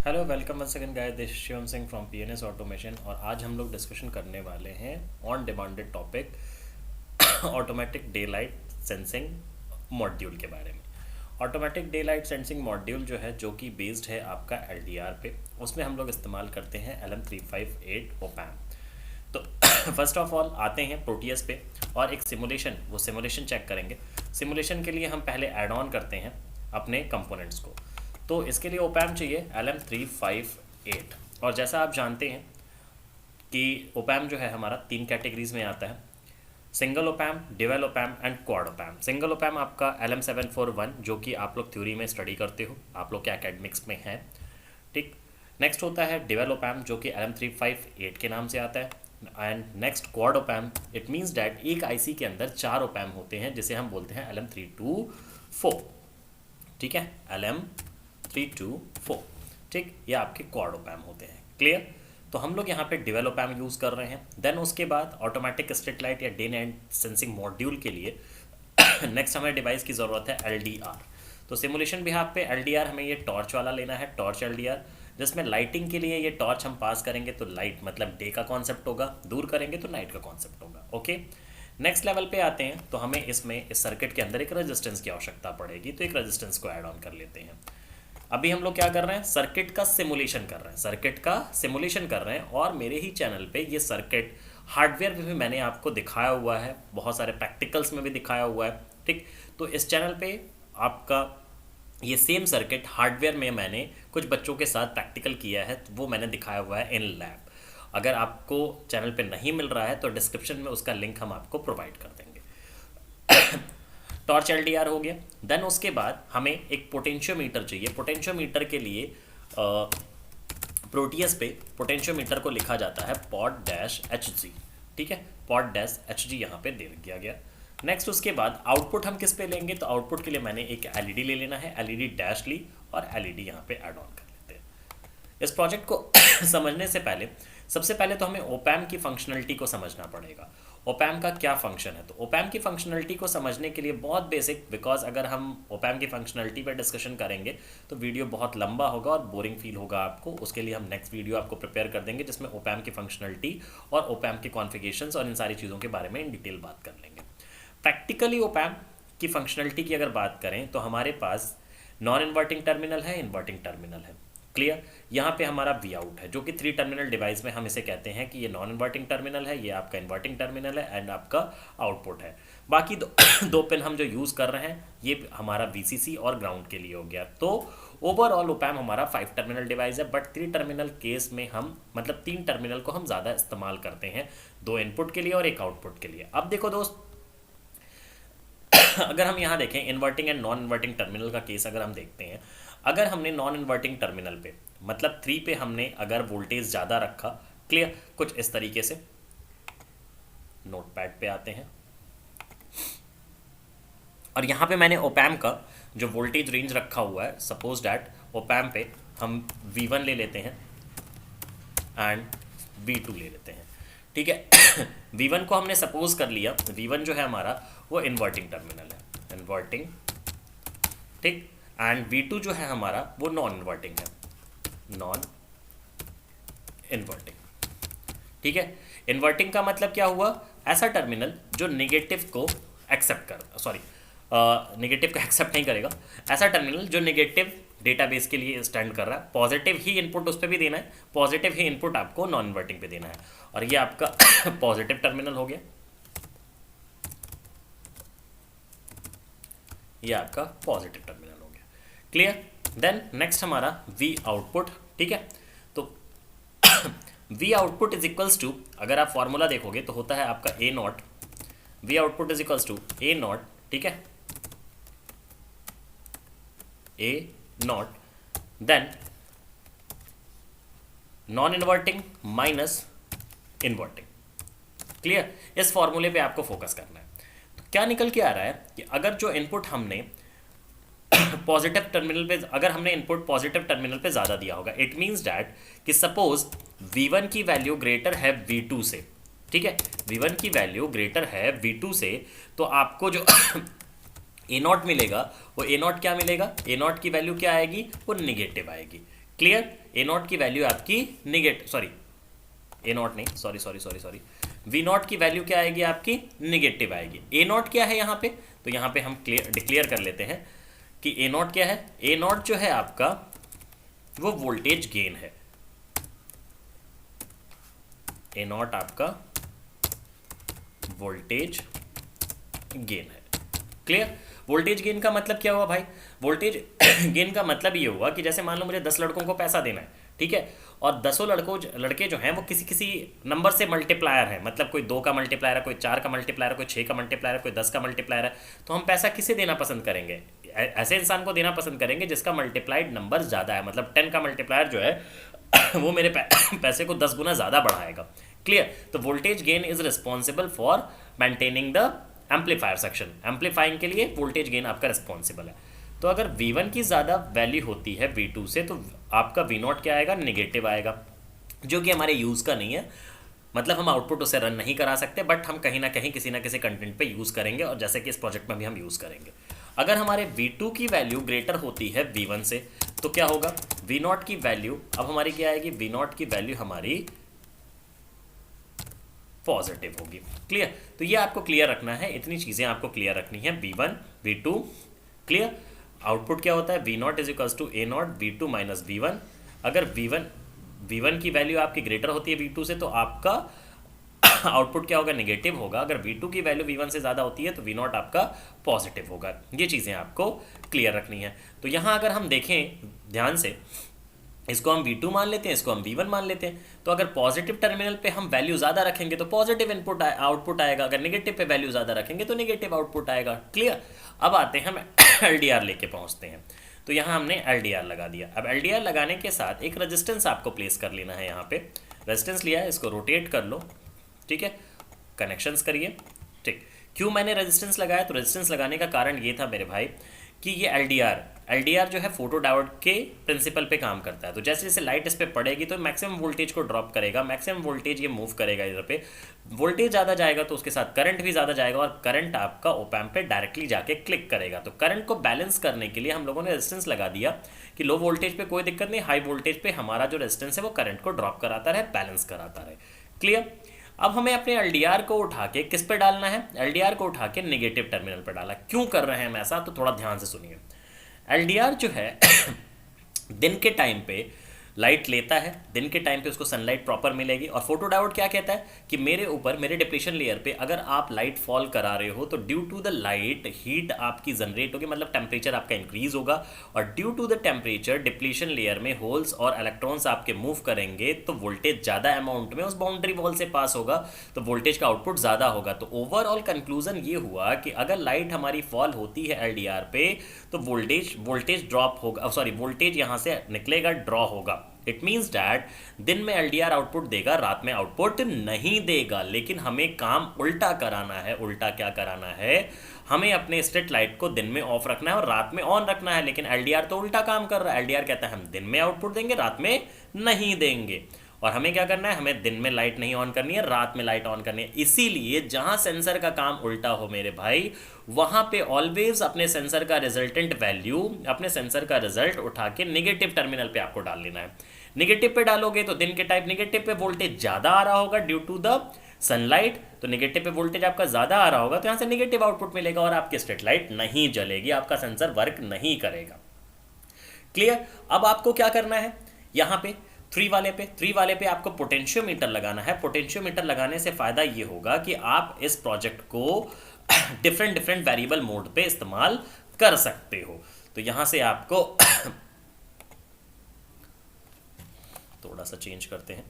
Hello welcome once again guys, this Shivam Singh from PNS automation. और आज हम लोग डिस्कशन करने वाले हैं on demanded topic automatic daylight sensing module के बारे में। Automatic daylight sensing module जो है, जो कि बेस्ड है आपका एलडीआर पे, उसमें हम लोग इस्तेमाल करते हैं LM358 ओपैम। तो फर्स्ट ऑफ ऑल आते हैं प्रोटियस पे और एक सिमुलेशन, वो सिमुलेशन चेक करेंगे। सिमुलेशन के लिए हम पहले ऐड ऑन करते हैं अपने कंपोनेंट्स को। तो इसके लिए ओपैम चाहिए LM358। और जैसा आप जानते हैं कि ओपैम जो है हमारा 3 कैटेगरीज में आता है: single opamp, dual opamp and quad opamp. Single opamp आपका LM741, जो कि आप लोग थ्योरी में स्टडी करते हो, आप लोग के एकेडमिक्स में है, ठीक। नेक्स्ट होता है डिवेल ओपैम, जो कि LM358 के नाम से आता है। And next quad ओपैम, it means that एक आईसी के अंदर 4 ओपैम होते हैं, जिसे हम बोलते हैं LM324, ठीक है, LM324, ठीक। ये आपके क्वाड ओपैम होते हैं। क्लियर? तो हम लोग यहाँ पे डिवेल ओपैम यूज़ कर रहे हैं। देन उसके बाद ऑटोमेटिक स्ट्रीट लाइट या डे नाइट सेंसिंग मॉड्यूल के लिए नेक्स्ट हमें डिवाइस की ज़रूरत है LDR। तो सिमुलेशन भी यहाँ पे LDR हमें ये टॉर्च वाला लेना है, टॉर्च LDR, जिसमें लाइटिंग के लिए ये टॉर्च हम पास करेंगे तो लाइट मतलब डे का कॉन्सेप्ट होगा, दूर करेंगे तो नाइट का कॉन्सेप्ट होगा। ओके, नेक्स्ट लेवल पे आते हैं तो हमें इसमें इस सर्किट के अंदर एक रेजिस्टेंस की आवश्यकता पड़ेगी। तो एक रेजिस्टेंस को ऐड ऑन कर लेते हैं। अभी हम लोग क्या कर रहे हैं, सर्किट का सिमुलेशन कर रहे हैं, सर्किट का सिमुलेशन कर रहे हैं। और मेरे ही चैनल पे ये सर्किट हार्डवेयर में भी मैंने आपको दिखाया हुआ है, बहुत सारे प्रैक्टिकल्स में भी दिखाया हुआ है, ठीक। तो इस चैनल पे आपका ये सेम सर्किट हार्डवेयर में मैंने कुछ बच्चों के साथ प्रैक्टिकल किया है, तो वो मैंने दिखाया हुआ है इन लैब। अगर आपको चैनल पे नहीं मिल रहा है तो डिस्क्रिप्शन में उसका लिंक हम आपको प्रोवाइड कर देंगे। टॉर्च LDR हो गया। देन उसके बाद हमें एक पोटेंशियोमीटर चाहिए। पोटेंशियोमीटर के लिए प्रोटियस पे पोटेंशियोमीटर को लिखा जाता है pod-HG, ठीक है, pod-HG यहाँ पे दे दिया गया। नेक्स्ट उसके बाद आउटपुट हम किस पे लेंगे, तो आउटपुट के लिए मैंने एक LED ले लेना है, LED डैश ली और LED यहाँ पे ऐड ऑन कर लेते हैं। इस प्रोजेक्ट को समझने से पहले सबसे पहले तो हमें ओपैम की फंक्शनलिटी को समझना पड़ेगा। ओपैम का क्या फंक्शन है, तो ओपैम की फंक्शनलिटी को समझने के लिए बहुत बेसिक, बिकॉज अगर हम ओपैम की फंक्शनलिटी पर डिस्कशन करेंगे तो वीडियो बहुत लंबा होगा और बोरिंग फील होगा आपको। उसके लिए हम नेक्स्ट वीडियो आपको प्रिपेयर कर देंगे, जिसमें ओपैम की फंक्शनलिटी और ओपैम के कॉन्फ़िगरेशंस और इन सारी चीज़ों के बारे में इन डिटेल बात कर लेंगे। प्रैक्टिकली ओपैम की फंक्शनलिटी की अगर बात करें तो हमारे पास नॉन इन्वर्टिंग टर्मिनल है, इन्वर्टिंग टर्मिनल है। क्लियर? यहाँ पे हमारा वी आउट है, जो कि 3 टर्मिनल डिवाइस में हम इसे कहते हैं कि ये नॉन इन्वर्टिंग टर्मिनल है, ये आपका इन्वर्टिंग टर्मिनल है एंड आपका आउटपुट है। बाकी दो पिन हम जो यूज़ कर रहे हैं ये हमारा VCC और ग्राउंड के लिए हो गया। तो ओवरऑल ओपैम हमारा 5 टर्मिनल डिवाइस है, बट 3 टर्मिनल केस में हम मतलब 3 टर्मिनल को हम ज़्यादा इस्तेमाल करते हैं, 2 इनपुट के लिए और एक आउटपुट के लिए। अब देखो दोस्त, अगर हम यहाँ देखें inverting and non inverting terminal का केस अगर हम देखते हैं, अगर हमने नॉन इन्वर्टिंग टर्मिनल पे मतलब 3 पे हमने अगर वोल्टेज ज़्यादा रखा, क्लियर, कुछ इस तरीके से, नोटपैड पे आते हैं और यहाँ पे मैंने ओपैम का जो वोल्टेज रेंज रखा हुआ है, सपोज डैट ओपैम पे हम V1 ले लेते हैं एंड V2 ले लेते हैं, ठीक है। V1 को हमने सपोज कर लिया, V1 जो है हमारा वो इन्वर्टिंग टर्मिनल है, इन्वर्टिंग, ठीक। एंड V2 जो है हमारा वो नॉन इन्वर्टिंग है, नॉन इन्वर्टिंग, ठीक है। इन्वर्टिंग का मतलब क्या हुआ, ऐसा टर्मिनल जो नेगेटिव को एक्सेप्ट कर, सॉरी, नेगेटिव को एक्सेप्ट नहीं करेगा, ऐसा टर्मिनल जो नेगेटिव डेटाबेस के लिए स्टैंड कर रहा है, पॉजिटिव ही इनपुट उस पर भी देना है, पॉजिटिव ही इनपुट आपको नॉन इन्वर्टिंग पे देना है। और ये आपका पॉजिटिव टर्मिनल हो गया, ये आपका पॉजिटिव टर्मिनल हो गया। क्लियर? देन नेक्स्ट हमारा V आउटपुट, ठीक है। तो V output is equals to, अगर आप फॉर्मूला देखोगे तो होता है आपका A naught, V output is equals to A naught, ठीक है, A naught, then non inverting minus inverting. Clear? इस फॉर्मूले पे आपको फोकस करना है। तो क्या निकल के आ रहा है कि अगर जो इनपुट हमने पॉजिटिव टर्मिनल पे, अगर हमने इनपुट पॉजिटिव टर्मिनल पे ज़्यादा दिया होगा, इट मीन्स डैट कि सपोज V1 की वैल्यू ग्रेटर है V2 से, ठीक है, V1 की वैल्यू ग्रेटर है V2 से, तो आपको जो A नॉट मिलेगा वो A नॉट क्या मिलेगा, A नॉट की वैल्यू क्या आएगी, वो निगेटिव आएगी। क्लियर। ए नॉट की वैल्यू आपकी ए नॉट नहीं, सॉरी, वी नॉट की वैल्यू क्या आएगी आपकी, निगेटिव आएगी। ए नॉट क्या है यहाँ पे, तो यहाँ पे हम डिक्लेयर कर लेते हैं कि ए नॉट क्या है। ए नॉट जो है आपका वो वोल्टेज गेन है। ए नॉट आपका वोल्टेज गेन है। क्लियर। वोल्टेज गेन का मतलब क्या हुआ भाई, वोल्टेज गेन का मतलब ये हुआ कि जैसे मान लो मुझे 10 लड़कों को पैसा देना है, ठीक है, और 10 लड़के जो हैं वो किसी किसी नंबर से मल्टीप्लायर है, मतलब कोई 2 का मल्टीप्लायर है, कोई 4 का मल्टीप्लायर है, कोई 6 का मल्टीप्लायर है, कोई 10 का मल्टीप्लायर है। तो हम पैसा किसे देना पसंद करेंगे, ऐसे इंसान को देना पसंद करेंगे जिसका मल्टीप्लाइड नंबर ज़्यादा है, मतलब 10 का मल्टीप्लायर जो है वो मेरे पैसे को 10 गुना ज़्यादा बढ़ाएगा। क्लियर। तो voltage gain is responsible for maintaining the amplifier section. Amplifying के लिए वोल्टेज गेन आपका रिस्पॉन्सिबल है। तो अगर V1 की ज़्यादा वैल्यू होती है V2 से तो आपका V0 क्या आएगा, निगेटिव आएगा, जो कि हमारे यूज़ का नहीं है, मतलब हम आउटपुट उसे रन नहीं करा सकते, बट हम कहीं ना कहीं किसी ना किसी कंटेंट पे यूज़ करेंगे, और जैसे कि इस प्रोजेक्ट में भी हम यूज़ करेंगे। अगर हमारे V2 की वैल्यू ग्रेटर होती है V1 से तो क्या होगा, V0 की वैल्यू अब हमारी क्या आएगी, V0 की वैल्यू हमारी पॉजिटिव होगी। क्लियर। तो ये आपको क्लियर रखना है, इतनी चीज़ें आपको क्लियर रखनी है, V1 V2। क्लियर। आउटपुट क्या होता है, V0 is equals to A naught V2 minus V1। अगर V1 की वैल्यू आपकी ग्रेटर होती है V2 से तो आपका आउटपुट क्या होगा, नेगेटिव होगा। अगर V2 की वैल्यू V1 से ज़्यादा होती है तो V0 आपका पॉजिटिव होगा। ये चीज़ें आपको क्लियर रखनी है। तो यहाँ अगर हम देखें ध्यान से, इसको हम V2 मान लेते हैं, इसको हम V1 मान लेते हैं। तो अगर पॉजिटिव टर्मिनल पे हम वैल्यू ज़्यादा रखेंगे तो पॉजिटिव इनपुट आउटपुट आएगा, अगर नेगेटिव पे वैल्यू ज़्यादा रखेंगे तो नेगेटिव आउटपुट आएगा। क्लियर। अब आते हैं हम LDR लेके पहुँचते हैं। तो यहाँ हमने LDR लगा दिया। अब LDR लगाने के साथ एक रेजिस्टेंस आपको प्लेस कर लेना है। यहाँ पे रेजिस्टेंस लिया है, इसको रोटेट कर लो, ठीक है, कनेक्शंस करिए। ठीक, क्यों मैंने रेजिस्टेंस लगाया, तो रेजिस्टेंस लगाने का कारण ये था मेरे भाई कि ये LDR जो है फोटो डायोड के प्रिंसिपल पे काम करता है। तो जैसे जैसे लाइट इस पे पड़ेगी तो मैक्सिमम वोल्टेज को ड्रॉप करेगा, मैक्सिमम वोल्टेज ये मूव करेगा इधर पे, वोल्टेज ज़्यादा जाएगा तो उसके साथ करंट भी ज़्यादा जाएगा, और करंट आपका ओप एम्प पे डायरेक्टली जाके क्लिक करेगा। तो करंट को बैलेंस करने के लिए हम लोगों ने रेजिस्टेंस लगा दिया कि लो वोल्टेज पे कोई दिक्कत नहीं, हाई वोल्टेज पे हमारा जो रेजिस्टेंस है वो करंट को ड्रॉप कराता रहे, बैलेंस कराता रहे। क्लियर। अब हमें अपने LDR को उठा के किस पे डालना है, LDR को उठा के नेगेटिव टर्मिनल पर डाला। क्यों कर रहे हैं हम ऐसा, तो थोड़ा ध्यान से सुनिए। LDR जो है दिन के टाइम पे लाइट लेता है, दिन के टाइम पे उसको सनलाइट प्रॉपर मिलेगी, और फोटो डायोड क्या कहता है कि मेरे ऊपर मेरे डिप्लीशन लेयर पे अगर आप लाइट फॉल करा रहे हो तो due to the light heat आपकी जनरेट होगी, मतलब टेम्परेचर आपका इंक्रीज होगा, और due to the temperature depletion layer में होल्स और इलेक्ट्रॉन्स आपके मूव करेंगे तो वोल्टेज ज़्यादा अमाउंट में उस बाउंड्री वॉल से पास होगा, तो वोल्टेज का आउटपुट ज़्यादा होगा। तो ओवरऑल कंक्लूजन ये हुआ कि अगर लाइट हमारी फॉल होती है LDR पे तो वोल्टेज ड्रॉप होगा, सॉरी वोल्टेज यहाँ से निकलेगा, ड्रॉ होगा। इट मीन्स डैट दिन में LDR आउटपुट देगा, रात में आउटपुट नहीं देगा। लेकिन हमें काम उल्टा कराना है। उल्टा क्या कराना है, हमें अपने स्ट्रीट लाइट को दिन में ऑफ रखना है और रात में ऑन रखना है। लेकिन LDR तो उल्टा काम कर रहा है। LDR कहता है हम दिन में आउटपुट देंगे, रात में नहीं देंगे। और हमें क्या करना है, हमें दिन में लाइट नहीं ऑन करनी है, रात में लाइट ऑन करनी है। इसीलिए जहां सेंसर का काम उल्टा हो मेरे भाई, वहां पे ऑलवेज अपने सेंसर का रिजल्टेंट वैल्यू, अपने सेंसर का रिजल्ट उठा के नेगेटिव टर्मिनल पे आपको डाल लेना है। नेगेटिव पे डालोगे तो दिन के टाइप नेगेटिव पे वोल्टेज ज़्यादा आ रहा होगा ड्यू टू द सनलाइट, तो नेगेटिव पे वोल्टेज आपका ज़्यादा आ रहा होगा, तो यहाँ से नेगेटिव आउटपुट मिलेगा और आपकी स्ट्रीट लाइट नहीं जलेगी, आपका सेंसर वर्क नहीं करेगा। क्लियर। अब आपको क्या करना है, यहाँ पे 3 वाले पे आपको पोटेंशियोमीटर लगाना है। पोटेंशियोमीटर लगाने से फ़ायदा ये होगा कि आप इस प्रोजेक्ट को डिफरेंट वेरिएबल मोड पे इस्तेमाल कर सकते हो। तो यहाँ से आपको थोड़ा सा चेंज करते हैं,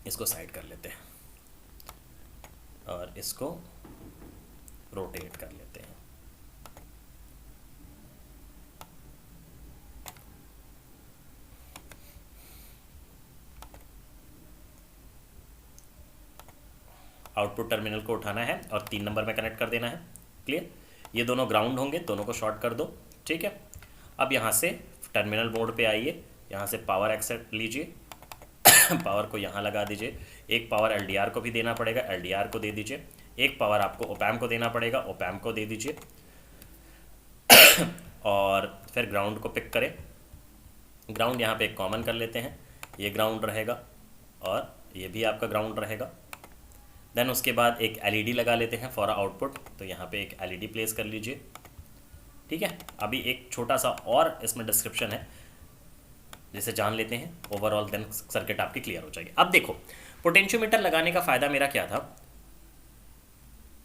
इसको साइड कर लेते हैं और इसको रोटेट कर लेते हैं। आउटपुट टर्मिनल को उठाना है और 3 नंबर में कनेक्ट कर देना है। क्लियर। ये दोनों ग्राउंड होंगे, दोनों को शॉर्ट कर दो। ठीक है। अब यहाँ से टर्मिनल मोड पे आइए, यहाँ से पावर एक्सेप्ट लीजिए, पावर को यहाँ लगा दीजिए। एक पावर LDR को भी देना पड़ेगा, LDR को दे दीजिए। एक पावर आपको ओप एम्प को देना पड़ेगा, ओप एम्प को दे दीजिए। और फिर ग्राउंड को पिक करें, ग्राउंड यहाँ पे एक कॉमन कर लेते हैं, ये ग्राउंड रहेगा और ये भी आपका ग्राउंड रहेगा। देन उसके बाद एक एलईडी लगा लेते हैं फॉर आउटपुट, तो यहाँ पे एक एलईडी प्लेस कर लीजिए, ठीक है। अभी एक छोटा सा और इसमें डिस्क्रिप्शन है जिसे जान लेते हैं ओवरऑल, देन सर्किट आपकी क्लियर हो जाएगी। अब देखो पोटेंशियोमीटर लगाने का फ़ायदा मेरा क्या था,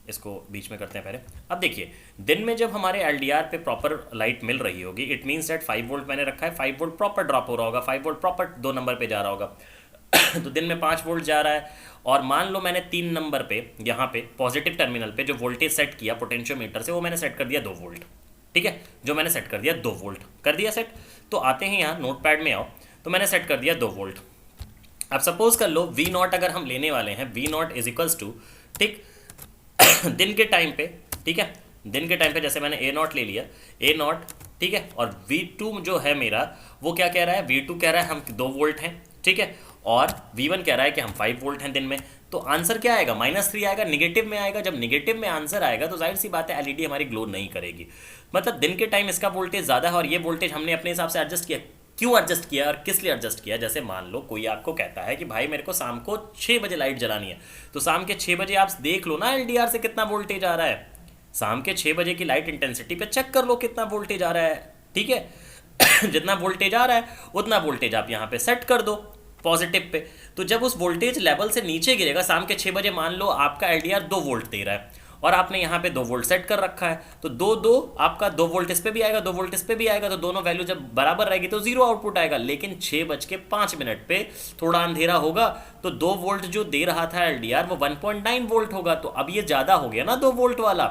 इसको बीच में करते हैं पहले। अब देखिए दिन में जब हमारे एलडीआर पे प्रॉपर लाइट मिल रही होगी, इट मीन्स दैट 5 वोल्ट मैंने रखा है, 5 वोल्ट प्रॉपर ड्रॉप हो रहा होगा, 5 वोल्ट प्रॉपर 2 नंबर पे जा रहा होगा तो दिन में 5 वोल्ट जा रहा है, और मान लो मैंने 3 नंबर पे यहाँ पे पॉजिटिव टर्मिनल पे जो वोल्टेज सेट किया पोटेंशियोमीटर से, वो मैंने सेट कर दिया 2 वोल्ट, ठीक है। जो मैंने सेट कर दिया 2 वोल्ट कर दिया सेट। तो आते हैं यहाँ नोट पैड में आओ, तो मैंने सेट कर दिया 2 वोल्ट। अब सपोज कर लो वी नॉट अगर हम लेने वाले हैं, V naught is equals to, ठीक, दिन के टाइम पे, ठीक है, दिन के टाइम पे जैसे मैंने ए नॉट ले लिया, ए नॉट, ठीक है, और V2 जो है मेरा वो क्या कह रहा है, V2 कह रहा है हम 2 वोल्ट हैं, ठीक है, और V1 कह रहा है कि हम 5 वोल्ट हैं दिन में। तो आंसर क्या आएगा, -3 आएगा, निगेटिव में आएगा। जब निगेटिव में आंसर आएगा तो जाहिर सी बात है एलईडी हमारी ग्लो नहीं करेगी। मतलब दिन के टाइम इसका वोल्टेज ज़्यादा है और ये वोल्टेज हमने अपने हिसाब से एडजस्ट किया। क्यों एडजस्ट किया और किस लिए एडजस्ट किया, जैसे मान लो कोई आपको कहता है कि भाई मेरे को शाम को 6 बजे लाइट जलानी है, तो शाम के 6 बजे आप देख लो ना एलडीआर से कितना वोल्टेज आ रहा है, शाम के 6 बजे की लाइट इंटेंसिटी पे चेक कर लो कितना वोल्टेज आ रहा है, ठीक है जितना वोल्टेज आ रहा है उतना वोल्टेज आप यहाँ पे सेट कर दो पॉजिटिव पे। तो जब उस वोल्टेज लेवल से नीचे गिरेगा, शाम के 6 बजे मान लो आपका एलडीआर 2 वोल्ट दे रहा है और आपने यहाँ पे 2 वोल्ट सेट कर रखा है, तो 2 आपका 2 वोल्ट इस पे भी आएगा, 2 वोल्ट इस पे भी आएगा, तो दोनों वैल्यू जब बराबर रहेगी तो 0 आउटपुट आएगा। लेकिन 6:05 पे थोड़ा अंधेरा होगा तो 2 वोल्ट जो दे रहा था एलडीआर वो 1.9 वोल्ट होगा। तो अब ये ज़्यादा हो गया ना 2 वोल्ट वाला,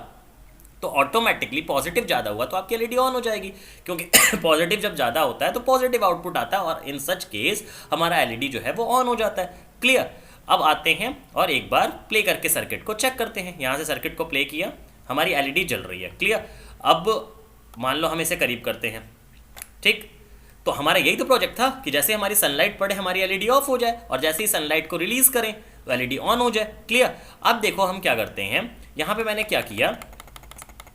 तो ऑटोमेटिकली पॉजिटिव ज़्यादा हुआ तो आपकी एलईडी ऑन हो जाएगी, क्योंकि पॉजिटिव जब ज़्यादा होता है तो पॉजिटिव आउटपुट आता है और इन सच केस हमारा एलईडी जो है वो ऑन हो जाता है। क्लियर। अब आते हैं और एक बार प्ले करके सर्किट को चेक करते हैं। यहाँ से सर्किट को प्ले किया, हमारी एलईडी जल रही है। क्लियर। अब मान लो हम इसे करीब करते हैं, ठीक, तो हमारा यही तो प्रोजेक्ट था कि जैसे हमारी सनलाइट पड़े हमारी एलईडी ऑफ हो जाए और जैसे ही सनलाइट को रिलीज करें तो एलईडी ऑन हो जाए। क्लियर। अब देखो हम क्या करते हैं, यहाँ पे मैंने क्या किया,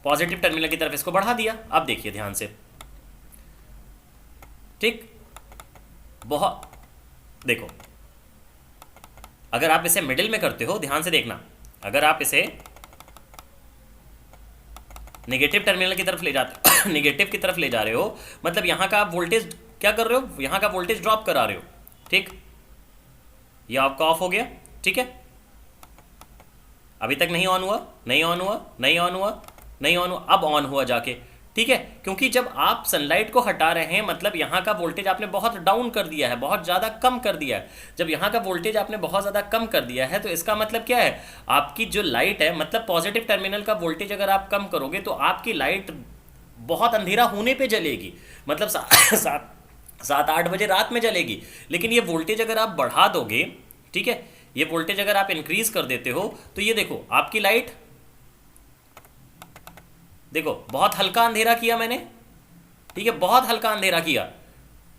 पॉजिटिव टर्मिनल की तरफ इसको बढ़ा दिया। अब देखिए ध्यान से, ठीक, बहुत देखो, अगर आप इसे मिडिल में करते हो, ध्यान से देखना, अगर आप इसे नेगेटिव टर्मिनल की तरफ ले जाते नेगेटिव की तरफ ले जा रहे हो, मतलब यहाँ का आप वोल्टेज क्या कर रहे हो, यहाँ का वोल्टेज ड्रॉप करा रहे हो, ठीक, ये आपका ऑफ हो गया, ठीक है, अभी तक नहीं ऑन हुआ, नहीं ऑन हुआ, नहीं ऑन हुआ, नहीं ऑन हुआ, अब ऑन हुआ जाके, ठीक है, क्योंकि जब आप सनलाइट को हटा रहे हैं मतलब यहाँ का वोल्टेज आपने बहुत डाउन कर दिया है, बहुत ज़्यादा कम कर दिया है। जब यहाँ का वोल्टेज आपने बहुत ज़्यादा कम कर दिया है तो इसका मतलब क्या है, आपकी जो लाइट है, मतलब पॉजिटिव टर्मिनल का वोल्टेज अगर आप कम करोगे तो आपकी लाइट बहुत अंधेरा होने पर जलेगी, मतलब 7-8 बजे रात में जलेगी। लेकिन ये वोल्टेज अगर आप बढ़ा दोगे, ठीक है, ये वोल्टेज अगर आप इंक्रीज कर देते हो तो ये देखो आपकी लाइट, देखो बहुत हल्का अंधेरा किया मैंने, ठीक है, बहुत हल्का अंधेरा किया,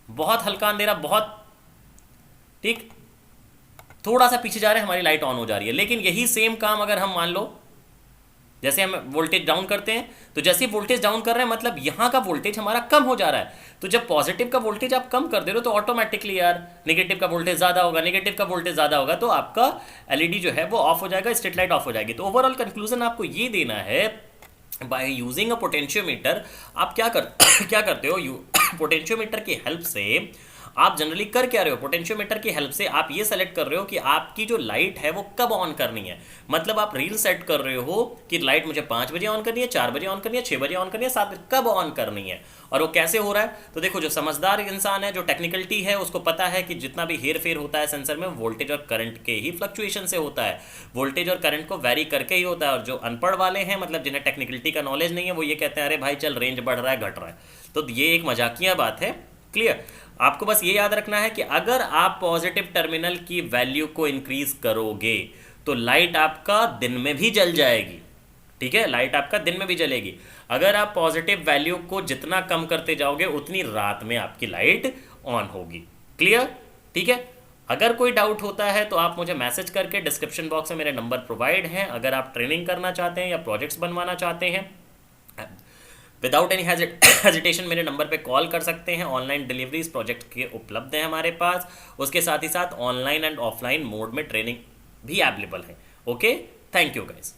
बहुत हल्का अंधेरा, बहुत, ठीक, थोड़ा सा पीछे जा रहे हैं हमारी लाइट ऑन हो जा रही है। लेकिन यही सेम काम अगर हम मान लो जैसे हम वोल्टेज डाउन करते हैं, तो जैसे ही वोल्टेज डाउन कर रहे हैं मतलब यहाँ का वोल्टेज हमारा कम हो जा रहा है। तो जब पॉजिटिव का वोल्टेज आप कम कर दे रहे हो तो ऑटोमेटिकली यार नेगेटिव का वोल्टेज ज़्यादा होगा, नेगेटिव का वोल्टेज ज़्यादा होगा तो आपका एलईडी जो है वो ऑफ हो जाएगा, स्ट्रीट लाइट ऑफ हो जाएगी। तो ओवरऑल कंक्लूजन आपको ये देना है, बाय यूजिंग अ पोटेंशियोमीटर आप क्या करते हो, पोटेंशियोमीटर की हेल्प से आप जनरली कर क्या रहे हो, पोटेंशियोमीटर की हेल्प से आप ये सेलेक्ट कर रहे हो कि आपकी जो लाइट है वो कब ऑन करनी है। मतलब आप रील सेट कर रहे हो कि लाइट मुझे 5 बजे ऑन करनी है, 4 बजे ऑन करनी है, 6 बजे ऑन करनी है, 7 बजे कब ऑन करनी है। और वो कैसे हो रहा है, तो देखो जो समझदार इंसान है, जो टेक्निकलिटी है, उसको पता है कि जितना भी हेर फेर होता है सेंसर में वोल्टेज और करंट के ही फ्लक्चुएशन से होता है, वोल्टेज और करंट को वेरी करके ही होता है। और जो अनपढ़ वाले हैं, मतलब जिन्हें टेक्निकलिटी का नॉलेज नहीं है, वो ये कहते हैं अरे भाई चल रेंज बढ़ रहा है घट रहा है, तो ये एक मजाकिया बात है। क्लियर। आपको बस ये याद रखना है कि अगर आप पॉजिटिव टर्मिनल की वैल्यू को इंक्रीज करोगे तो लाइट आपका दिन में भी जल जाएगी, ठीक है, लाइट आपका दिन में भी जलेगी। अगर आप पॉजिटिव वैल्यू को जितना कम करते जाओगे उतनी रात में आपकी लाइट ऑन होगी। क्लियर, ठीक है। अगर कोई डाउट होता है तो आप मुझे मैसेज करके, डिस्क्रिप्शन बॉक्स में मेरे नंबर प्रोवाइड हैं, अगर आप ट्रेनिंग करना चाहते हैं या प्रोजेक्ट्स बनवाना चाहते हैं विदाउट एनी हेजिटेशन मेरे नंबर पे कॉल कर सकते हैं। ऑनलाइन डिलीवरी इस प्रोजेक्ट के उपलब्ध है हमारे पास। उसके साथ ही साथ ऑनलाइन एंड ऑफलाइन मोड में ट्रेनिंग भी अवेलेबल है। Okay, thank you guys.